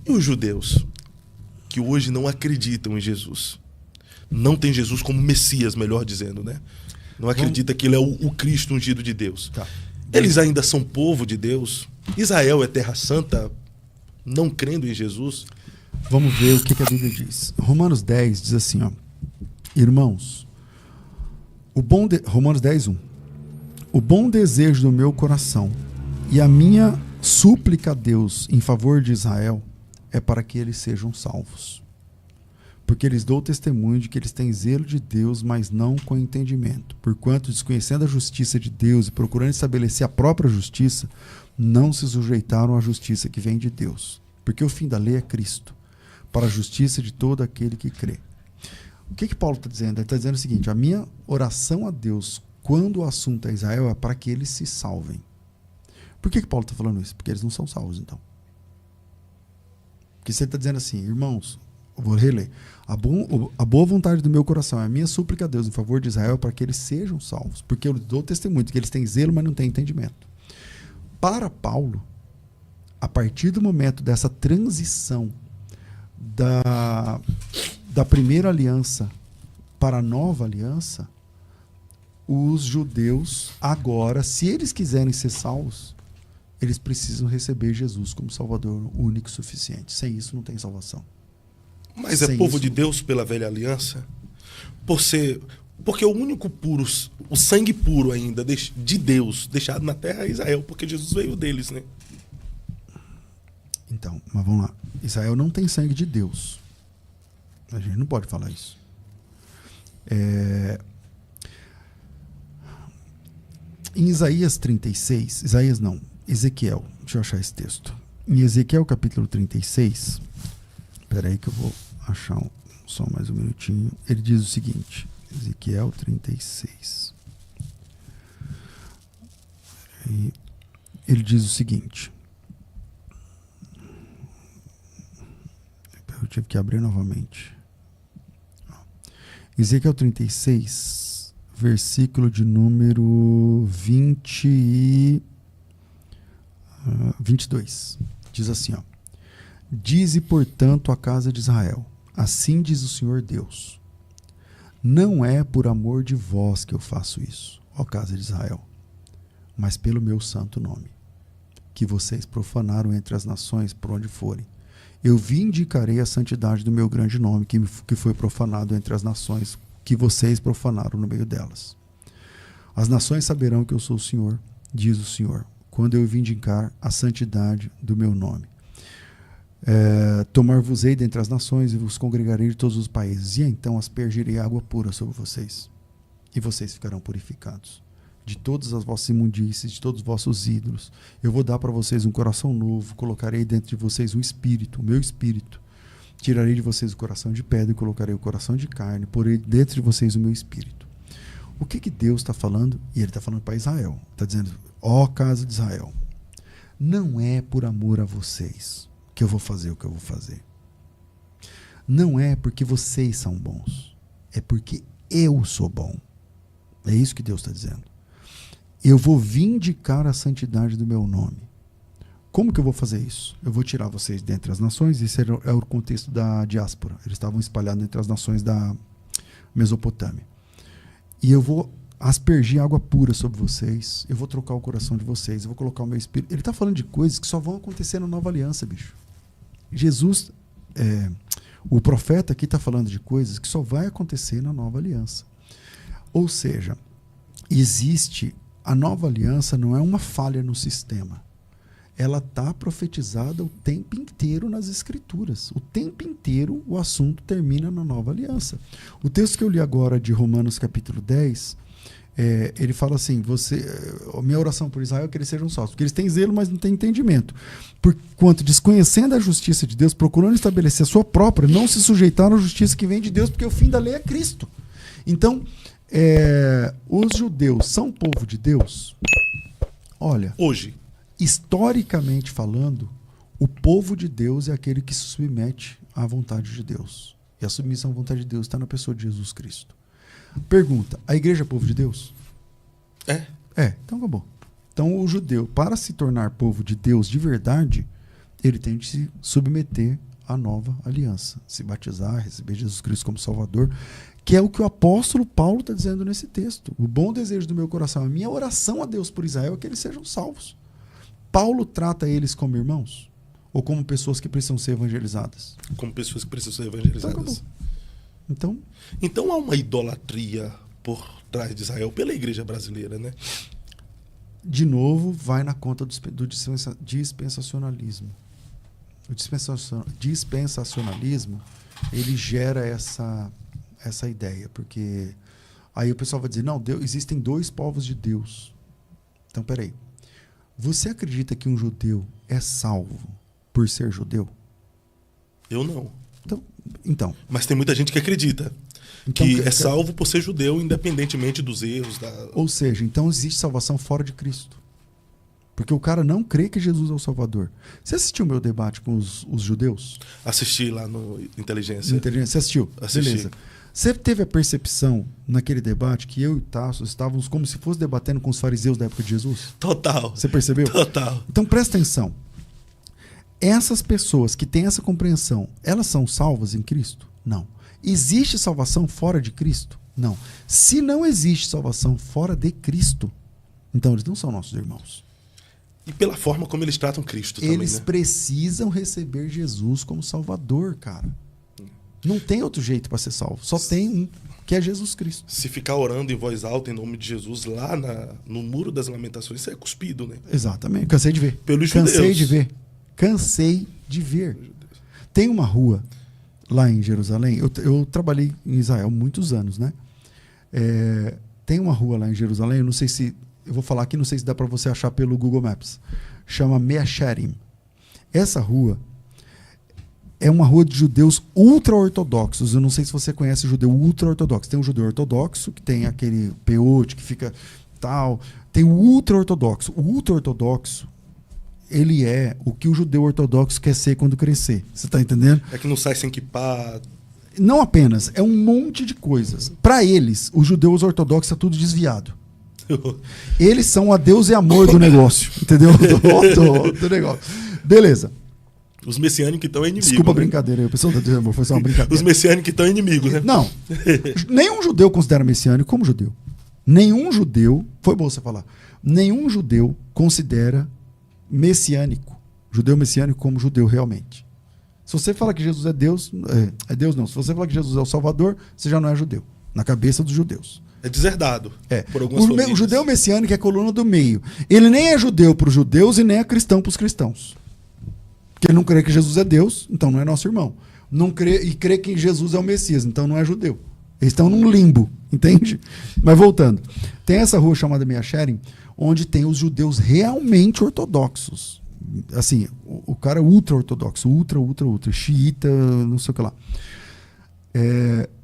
E os judeus, que hoje não acreditam em Jesus, não tem Jesus como Messias, melhor dizendo, né? Não acredita que ele é o Cristo ungido de Deus. Tá. Eles ainda são povo de Deus? Israel é terra santa, não crendo em Jesus? Vamos ver o que a Bíblia diz. Romanos 10 diz assim, ó. Irmãos, Romanos 10, 1. O bom desejo do meu coração e a minha súplica a Deus em favor de Israel é para que eles sejam salvos. Porque eles dão testemunho de que eles têm zelo de Deus, mas não com entendimento. Porquanto, desconhecendo a justiça de Deus e procurando estabelecer a própria justiça, não se sujeitaram à justiça que vem de Deus. Porque o fim da lei é Cristo, para a justiça de todo aquele que crê. O que Paulo está dizendo? Ele está dizendo o seguinte: a minha oração a Deus, quando o assunto é Israel, é para que eles se salvem. Por que Paulo está falando isso? Porque eles não são salvos, então. Porque você está dizendo assim, irmãos, eu vou reler. A boa vontade do meu coração é a minha súplica a Deus em favor de Israel para que eles sejam salvos. Porque eu dou testemunho de que eles têm zelo, mas não têm entendimento. Para Paulo, a partir do momento dessa transição da primeira aliança para a nova aliança, os judeus agora, se eles quiserem ser salvos, eles precisam receber Jesus como Salvador único e suficiente. Sem isso não tem salvação. Mas é povo de Deus pela velha aliança? Porque o único puro, o sangue puro ainda de Deus deixado na terra é Israel, porque Jesus veio deles, né? Então, mas vamos lá. Israel não tem sangue de Deus. A gente não pode falar isso. Em Isaías 36, Ezequiel, deixa eu achar esse texto. Em Ezequiel capítulo 36, espera aí que eu vou achar só mais um minutinho. Ele diz o seguinte, Ezequiel 36. Ele diz o seguinte. Eu tive que abrir novamente. Ezequiel 36, versículo de número 22. Diz assim, ó. Dize, portanto, à casa de Israel, assim diz o Senhor Deus, não é por amor de vós que eu faço isso, ó casa de Israel, mas pelo meu santo nome, que vocês profanaram entre as nações por onde forem. Eu vindicarei a santidade do meu grande nome, que foi profanado entre as nações, que vocês profanaram no meio delas. As nações saberão que eu sou o Senhor, diz o Senhor, quando eu vindicar a santidade do meu nome. Tomar-vos-ei dentre as nações e vos congregarei de todos os países, e então aspergirei água pura sobre vocês, e vocês ficarão purificados. De todas as vossas imundícies, de todos os vossos ídolos, eu vou dar para vocês um coração novo, colocarei dentro de vocês um espírito, o meu espírito. Tirarei de vocês o coração de pedra e colocarei o coração de carne, porei dentro de vocês o meu espírito. O que Deus está falando? E ele está falando para Israel. Está dizendo, ó casa de Israel, não é por amor a vocês que eu vou fazer o que eu vou fazer. Não é porque vocês são bons. É porque eu sou bom. É isso que Deus está dizendo. Eu vou vindicar a santidade do meu nome. Como que eu vou fazer isso? Eu vou tirar vocês dentre as nações. Esse é o contexto da diáspora. Eles estavam espalhados entre as nações da Mesopotâmia. E eu vou aspergir água pura sobre vocês. Eu vou trocar o coração de vocês. Eu vou colocar o meu espírito. Ele está falando de coisas que só vão acontecer na nova aliança, bicho. Jesus, o profeta aqui está falando de coisas que só vai acontecer na nova aliança. Ou seja, a nova aliança não é uma falha no sistema. Ela está profetizada o tempo inteiro nas Escrituras. O tempo inteiro o assunto termina na nova aliança. O texto que eu li agora de Romanos capítulo 10, ele fala assim, minha oração por Israel é que eles sejam salvos, porque eles têm zelo, mas não têm entendimento. Porquanto, desconhecendo a justiça de Deus, procurando estabelecer a sua própria, não se sujeitaram à justiça que vem de Deus, porque o fim da lei é Cristo. Então, os judeus são povo de Deus? Olha, hoje, historicamente falando, o povo de Deus é aquele que se submete à vontade de Deus. E a submissão à vontade de Deus está na pessoa de Jesus Cristo. Pergunta, a igreja é povo de Deus? É. Então acabou. Então o judeu, para se tornar povo de Deus de verdade, ele tem de se submeter à nova aliança, se batizar, receber Jesus Cristo como Salvador, que é o que o apóstolo Paulo está dizendo nesse texto. O bom desejo do meu coração, a minha oração a Deus por Israel é que eles sejam salvos. Paulo trata eles como irmãos? Ou como pessoas que precisam ser evangelizadas? Como pessoas que precisam ser evangelizadas. Então há uma idolatria por trás de Israel pela igreja brasileira, né? De novo, vai na conta do dispensacionalismo. O dispensacionalismo, ele gera essa ideia, porque aí o pessoal vai dizer, não, existem dois povos de Deus. Então, peraí. Você acredita que um judeu é salvo por ser judeu? Eu não. Então. Mas tem muita gente que acredita que é salvo por ser judeu, independentemente dos erros. Ou seja, então existe salvação fora de Cristo. Porque o cara não crê que Jesus é o Salvador. Você assistiu o meu debate com os judeus? Assisti lá no Inteligência. Você assistiu? Assisti. Beleza. Você teve a percepção naquele debate que eu e Tasso estávamos como se fosse debatendo com os fariseus da época de Jesus? Total. Você percebeu? Total. Então presta atenção. Essas pessoas que têm essa compreensão, elas são salvas em Cristo? Não. Existe salvação fora de Cristo? Não. Se não existe salvação fora de Cristo, então eles não são nossos irmãos. E pela forma como eles tratam Cristo também, eles precisam receber Jesus como Salvador, cara. Não tem outro jeito para ser salvo. Só tem um, que é Jesus Cristo. Se ficar orando em voz alta em nome de Jesus lá no Muro das Lamentações, isso é cuspido, né? Exatamente. Cansei de ver. Pelos Cansei judeus. Cansei de ver. Tem uma rua lá em Jerusalém. Eu trabalhei em Israel muitos anos, né? Tem uma rua lá em Jerusalém, eu não sei se... Eu vou falar aqui, não sei se dá para você achar pelo Google Maps. Chama Mea Shearim. Essa rua é uma rua de judeus ultra-ortodoxos. Eu não sei se você conhece judeu ultra-ortodoxo. Tem um judeu ortodoxo, que tem aquele peote, que fica tal. Tem o ultra-ortodoxo. O ultra-ortodoxo, ele é o que o judeu ortodoxo quer ser quando crescer. Você está entendendo? É que não sai sem kippah. Não apenas. É um monte de coisas. Para eles, os judeus ortodoxos é tudo desviado. Eles são a Deus e amor do negócio, entendeu? Do negócio. Beleza. Os messiânicos então é inimigo. Desculpa a né? brincadeira aí, o pessoal da Deus e amor, foi só uma brincadeira. Os messiânicos então é inimigo, né? Não. Nenhum judeu considera messiânico como judeu. Nenhum judeu, foi bom você falar, nenhum judeu considera messiânico, judeu messiânico como judeu realmente. Se você fala que Jesus é Deus não. Se você fala que Jesus é o Salvador, você já não é judeu, na cabeça dos judeus. É deserdado. Por algumas famílias. O judeu messiânico é a coluna do meio. Ele nem é judeu para os judeus e nem é cristão para os cristãos. Porque ele não crê que Jesus é Deus, então não é nosso irmão. Não crê, e crê que Jesus é o Messias, então não é judeu. Eles estão num limbo, entende? Mas voltando. Tem essa rua chamada Mea Shearim, onde tem os judeus realmente ortodoxos. Assim, o cara é ultra-ortodoxo, ultra, xiita, não sei o que lá.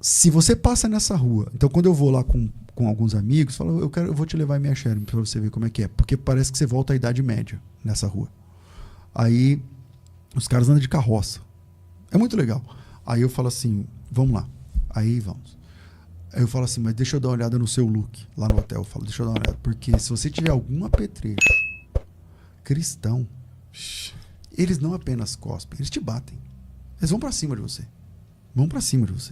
Se você passa nessa rua, então quando eu vou lá com alguns amigos, falo, eu vou te levar em Mea Shearim para você ver como é que é, porque parece que você volta à Idade Média nessa rua. Aí os caras andam de carroça, é muito legal. Aí eu falo assim, vamos lá. Aí vamos. Aí eu falo assim, mas deixa eu dar uma olhada no seu look lá no hotel. Eu falo, deixa eu dar uma olhada, porque se você tiver algum apetrecho cristão, eles não apenas cospem, eles te batem, eles vão para cima de você. Vão pra cima de você.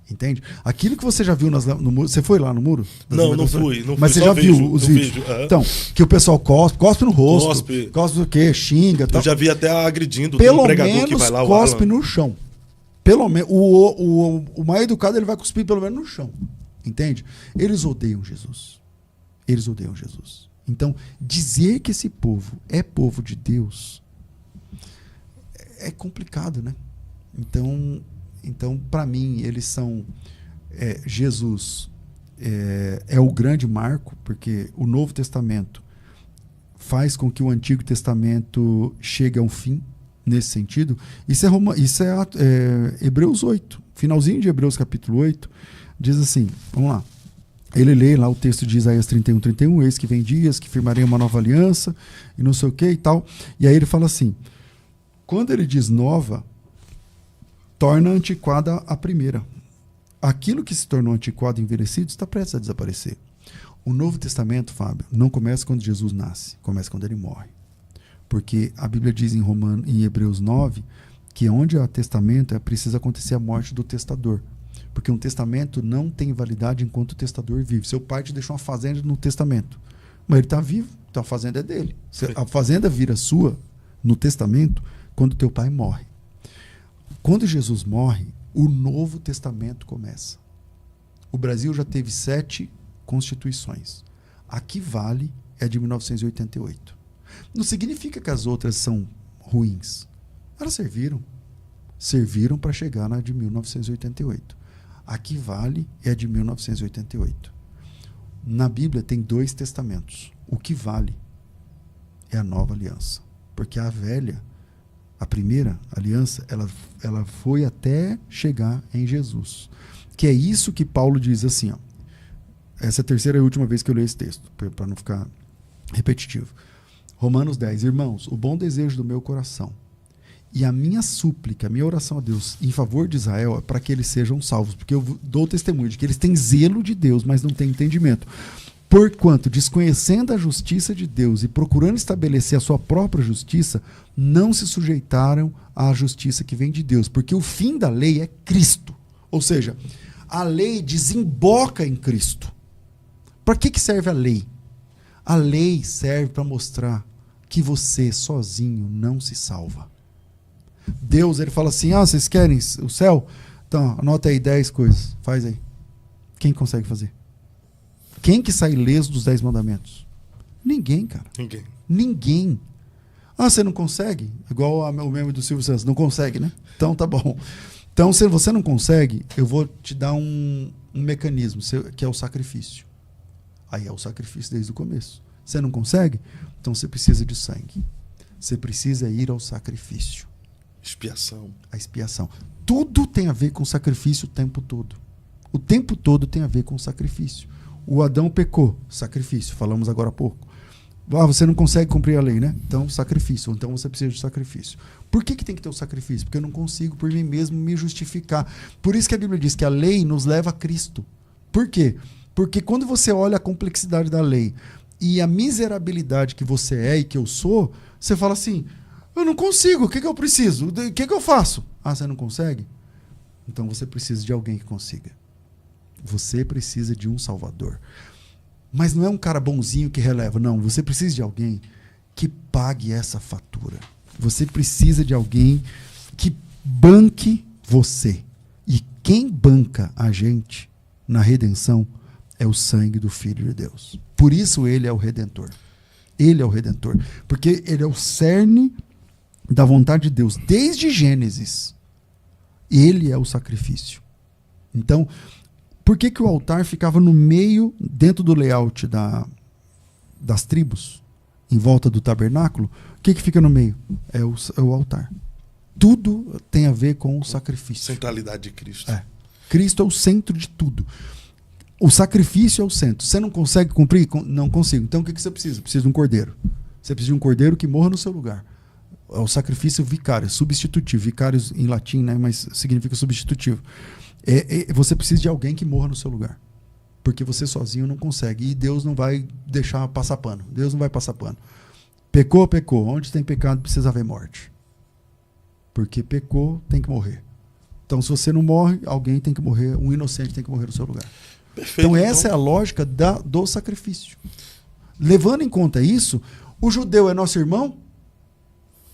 Entende? Aquilo que você já viu no muro. Você foi lá no muro? Não fui. Mas você já viu os vídeos? Então, que o pessoal cospe no rosto. Cospe o quê? Xinga. Tal. Eu já vi até agredindo pelo um pregador menos que vai lá. Cospe no chão. Pelo menos. O mais educado ele vai cuspir pelo menos no chão. Entende? Eles odeiam Jesus. Eles odeiam Jesus. Então, dizer que esse povo é povo de Deus é complicado, né? Então, para mim, eles são... Jesus é o grande marco, porque o Novo Testamento faz com que o Antigo Testamento chegue a um fim, nesse sentido. Isso é Hebreus 8, finalzinho de Hebreus capítulo 8, diz assim, vamos lá. Ele lê lá o texto de Isaías 31, eis que vem dias, que firmarei uma nova aliança, e não sei o que e tal. E aí ele fala assim, quando ele diz nova, torna antiquada a primeira. Aquilo que se tornou antiquado e envelhecido está prestes a desaparecer. O Novo Testamento, Fábio, não começa quando Jesus nasce, começa quando ele morre. Porque a Bíblia diz em Hebreus 9 que onde há testamento precisa acontecer a morte do testador. Porque um testamento não tem validade enquanto o testador vive. Seu pai te deixou uma fazenda no testamento, mas ele está vivo, então a fazenda é dele. A fazenda vira sua no testamento quando teu pai morre. Quando Jesus morre, o Novo Testamento começa. O Brasil já teve 7 constituições. A que vale é de 1988. Não significa que as outras são ruins. Elas serviram para chegar na de 1988. A que vale é a de 1988. Na Bíblia tem 2 testamentos. O que vale é a nova aliança. Porque a velha, a primeira aliança, ela foi até chegar em Jesus. Que é isso que Paulo diz assim, ó. Essa é a terceira e última vez que eu leio esse texto, para não ficar repetitivo. Romanos 10. Irmãos, o bom desejo do meu coração e a minha súplica, a minha oração a Deus em favor de Israel é para que eles sejam salvos. Porque eu dou testemunho de que eles têm zelo de Deus, mas não têm entendimento. Porquanto, desconhecendo a justiça de Deus e procurando estabelecer a sua própria justiça, não se sujeitaram à justiça que vem de Deus. Porque o fim da lei é Cristo. Ou seja, a lei desemboca em Cristo. Para que serve a lei? A lei serve para mostrar que você sozinho não se salva. Deus, ele fala assim, vocês querem o céu? Então, anota aí 10 coisas. Faz aí. Quem consegue fazer? Quem que sai ileso dos 10 mandamentos? Ninguém, cara. Ninguém. Você não consegue? Igual o meme do Silvio Santos. Não consegue, né? Então, tá bom. Então, se você não consegue, eu vou te dar um mecanismo, que é o sacrifício. Aí é o sacrifício desde o começo. Você não consegue? Então você precisa de sangue. Você precisa ir ao sacrifício. Expiação. A expiação. Tudo tem a ver com sacrifício o tempo todo. O tempo todo tem a ver com sacrifício. O Adão pecou, sacrifício. Falamos agora há pouco. Você não consegue cumprir a lei, né? Então, sacrifício. Então você precisa de sacrifício. Por que tem que ter o sacrifício? Porque eu não consigo por mim mesmo me justificar. Por isso que a Bíblia diz que a lei nos leva a Cristo. Por quê? Porque quando você olha a complexidade da lei e a miserabilidade que você é e que eu sou, você fala assim, eu não consigo, o que eu preciso? O que eu faço? Você não consegue? Então você precisa de alguém que consiga. Você precisa de um Salvador. Mas não é um cara bonzinho que releva, não. Você precisa de alguém que pague essa fatura. Você precisa de alguém que banque você. E quem banca a gente na redenção é o sangue do Filho de Deus. Por isso ele é o Redentor. Ele é o Redentor. Porque ele é o cerne da vontade de Deus. Desde Gênesis, ele é o sacrifício. Então, por que o altar ficava no meio, dentro do layout das tribos, em volta do tabernáculo? O que fica no meio? É o altar. Tudo tem a ver com o sacrifício. Centralidade de Cristo. Cristo é o centro de tudo. O sacrifício é o centro. Você não consegue cumprir? Não consigo. Então o que você precisa? Precisa de um cordeiro. Você precisa de um cordeiro que morra no seu lugar. É o sacrifício vicário, substitutivo. Vicário em latim, né? Mas significa substitutivo. Você precisa de alguém que morra no seu lugar. Porque você sozinho não consegue. E Deus não vai deixar passar pano. Deus não vai passar pano. Pecou, pecou. Onde tem pecado precisa haver morte. Porque pecou, tem que morrer. Então se você não morre, alguém tem que morrer. Um inocente tem que morrer no seu lugar. Perfeito, então essa é a lógica do sacrifício. Levando em conta isso, o judeu é nosso irmão?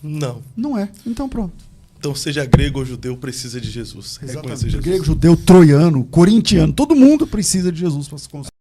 Não. Não é. Então pronto. Então seja grego ou judeu, precisa de Jesus. Exatamente. Jesus. Grego, judeu, troiano, corintiano, todo mundo precisa de Jesus para se construir.